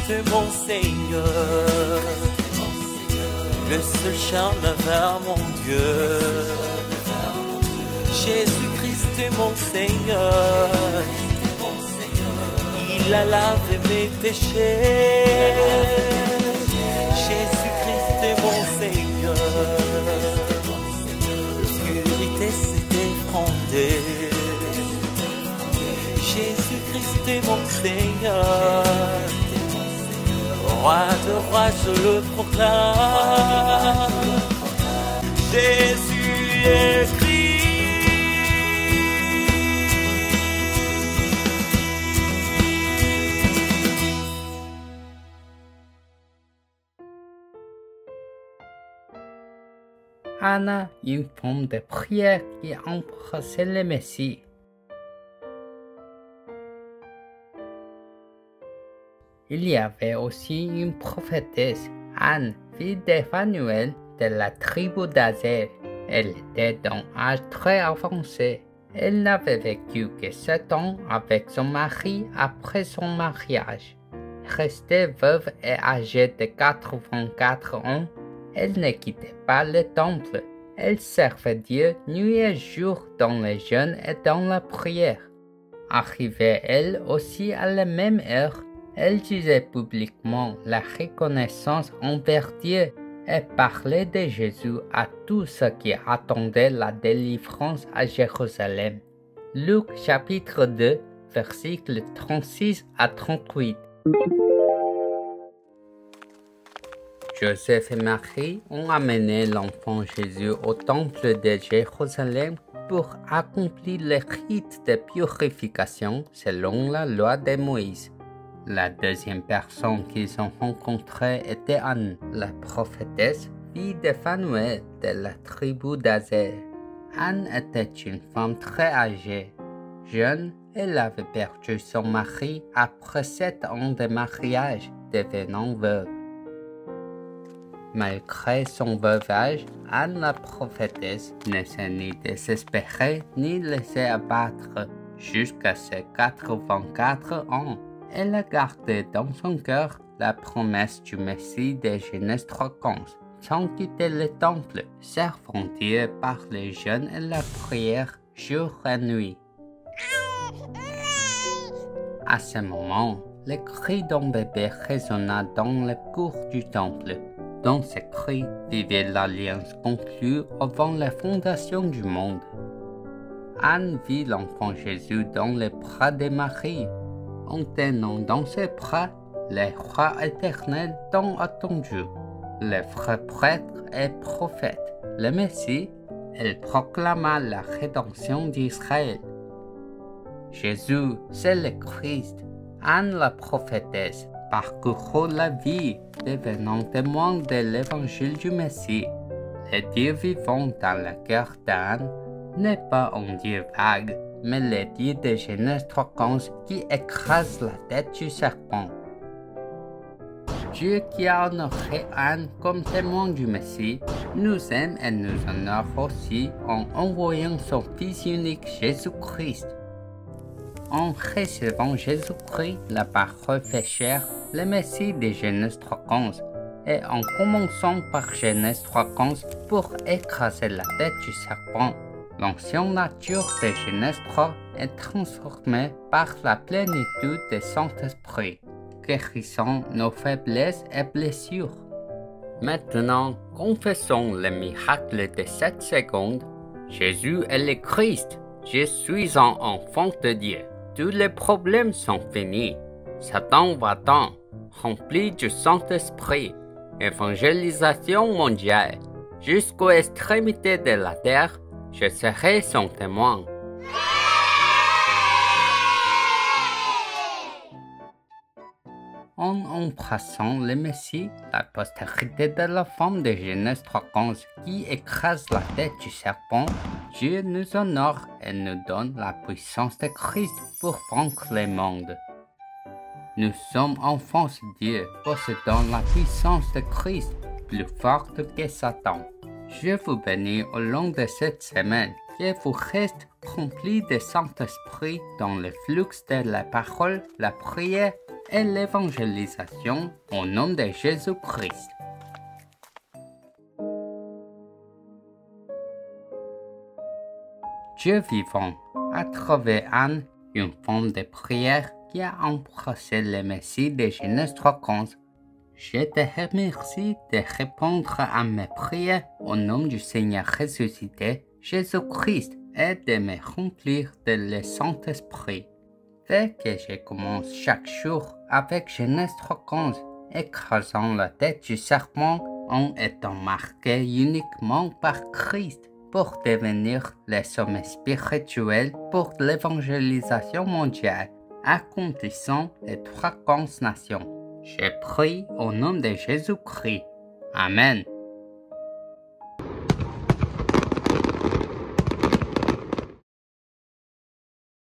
Jésus-Christ mon Seigneur, le seul chemin vers mon Dieu. Jésus-Christ mon Seigneur, il a lavé mes péchés. Jésus-Christ mon Seigneur, l'obscurité s'est effondrée. Jésus-Christ mon Seigneur, roi de rois je le proclame. Jésus est Christ. Anna, une forme de prière qui embrassait le Messie. Il y avait aussi une prophétesse, Anne, fille d'Ephanuel, de la tribu d'Azer. Elle était d'un âge très avancé. Elle n'avait vécu que 7 ans avec son mari après son mariage. Restée veuve et âgée de 84 ans, elle ne quittait pas le temple. Elle servait Dieu nuit et jour dans le jeûne et dans la prière. Arrivée elle aussi à la même heure, elle disait publiquement la reconnaissance envers Dieu et parlait de Jésus à tous ceux qui attendaient la délivrance à Jérusalem. Luc chapitre 2, versets 36 à 38. Joseph et Marie ont amené l'enfant Jésus au temple de Jérusalem pour accomplir le rite de purification selon la loi de Moïse. La deuxième personne qu'ils ont rencontrée était Anne, la prophétesse, fille de Phanuel de la tribu d'Azer. Anne était une femme très âgée. Jeune, elle avait perdu son mari après 7 ans de mariage, devenant veuve. Malgré son veuvage, Anne la prophétesse ne s'est ni désespérée ni laissée abattre. Jusqu'à ses 84 ans, elle a gardé dans son cœur la promesse du Messie de Genèse 3:15, sans quitter le temple, servant Dieu par le jeûne et la prière jour et nuit. À ce moment, le cri d'un bébé résonna dans la cour du temple. Dans ce cri vivait l'alliance conclue avant la fondation du monde. Anne vit l'enfant Jésus dans les bras de Marie, en tenant dans ses bras le roi éternel tant attendu, le vrai prêtre et prophète, le Messie. Elle proclama la rédemption d'Israël. Jésus, c'est le Christ. Anne la prophétesse parcourut la vie, devenant témoin de l'évangile du Messie. Le Dieu vivant dans la cœur d'Anne n'est pas un Dieu vague, mais le Dieu de Genèse 3:15 qui écrase la tête du serpent. Dieu qui a honoré Anne comme témoin du Messie, nous aime et nous honore aussi en envoyant son Fils unique Jésus-Christ. En recevant Jésus-Christ, la parole fait chair, le Messie de Genèse 3:15, et en commençant par Genèse 3:15 pour écraser la tête du serpent, l'ancienne nature de Genèse 3 est transformée par la plénitude du Saint-Esprit, guérissant nos faiblesses et blessures. Maintenant, confessons le miracle de cette seconde. Jésus est le Christ. Je suis un enfant de Dieu. Tous les problèmes sont finis. Satan va-t'en, rempli du Saint-Esprit. Évangélisation mondiale. Jusqu'aux extrémités de la terre, je serai son témoin. En embrassant le Messie, la postérité de la femme de Genèse 3:15 qui écrase la tête du serpent, Dieu nous honore et nous donne la puissance de Christ pour vaincre le monde. Nous sommes enfants de Dieu, possédant la puissance de Christ, plus forte que Satan. Je vous bénis au long de cette semaine, que vous restez remplis de Saint-Esprit dans le flux de la parole, la prière et l'évangélisation au nom de Jésus-Christ. Dieu vivant, à travers Anne, une femme de prière qui a embrassé le Messie de Genèse 3:15. Je te remercie de répondre à mes prières au nom du Seigneur ressuscité, Jésus-Christ, et de me remplir de le Saint-Esprit. Fais que je commence chaque jour avec Genèse 3:15, écrasant la tête du serpent en étant marqué uniquement par Christ pour devenir le sommet spirituel pour l'évangélisation mondiale, accomplissant les 3 nations. Je prie au nom de Jésus-Christ. Amen.